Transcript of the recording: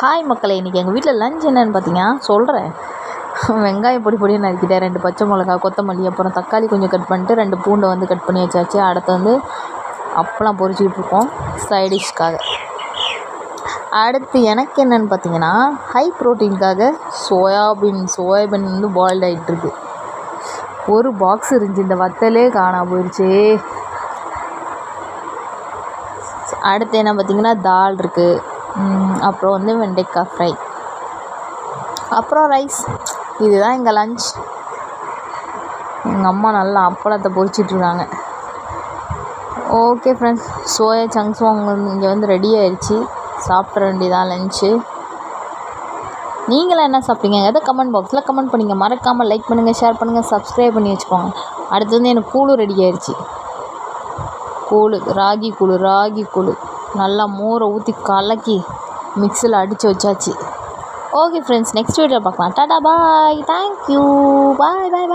Hi மக்களே, இன்றைக்கி எங்கள் வீட்டில் லஞ்ச் என்னென்னு பார்த்தீங்கன்னா சொல்கிறேன். வெங்காயம் பொடி பொடியாக நறுக்கிட்டேன், 2 பச்சை மிளகா, கொத்தமல்லி, அப்புறம் தக்காளி கொஞ்சம் கட் பண்ணிட்டு 2 பூண்டை வந்து கட் பண்ணி வச்சாச்சு. அடுத்து வந்து அப்பளம் பொரிச்சிக்கிட்டு இருக்கோம் சைடிஷ்க்காக. அடுத்து எனக்கு என்னென்னு பார்த்தீங்கன்னா ஹை ப்ரோட்டீனுக்காக சோயாபீன் வந்து பாயில்ட் ஆகிட்டுருக்கு. ஒரு பாக்ஸ் இருந்துச்சு, இந்த வத்தலே காணாம போயிடுச்சு. அடுத்து என்ன பார்த்தீங்கன்னா தால் இருக்குது, அப்புறம் வந்து வெண்டைக்காய் ஃப்ரை, அப்புறம் ரைஸ். இதுதான் எங்கள் லஞ்ச். எங்கள் அம்மா நல்லா அப்பளத்தை பொரிச்சிட்ருக்காங்க. ஓகே ஃப்ரெண்ட்ஸ், சோயா சங்க்ஸும் இங்கே வந்து ரெடி ஆயிடுச்சு. சாப்பிட வேண்டியதான் லஞ்சு. நீங்களாம் என்ன சாப்பிட்டீங்க? எதை கமெண்ட் பாக்ஸில் கமெண்ட் பண்ணிங்க. மறக்காமல் லைக் பண்ணுங்கள், ஷேர் பண்ணுங்கள், சப்ஸ்கிரைப் பண்ணி வச்சுக்கோங்க. அடுத்து வந்து எனக்கு கூழு ரெடி ஆயிடுச்சு. ராகி கூழு நல்லா மோரை ஊற்றி கலக்கி மிக்ஸியில் அடித்து வச்சாச்சு. ஓகே ஃப்ரெண்ட்ஸ், நெக்ஸ்ட் வீடியோவில் பார்க்கலாம். டாடா பாய், தேங்க்யூ, பாய் பாய் பாய்.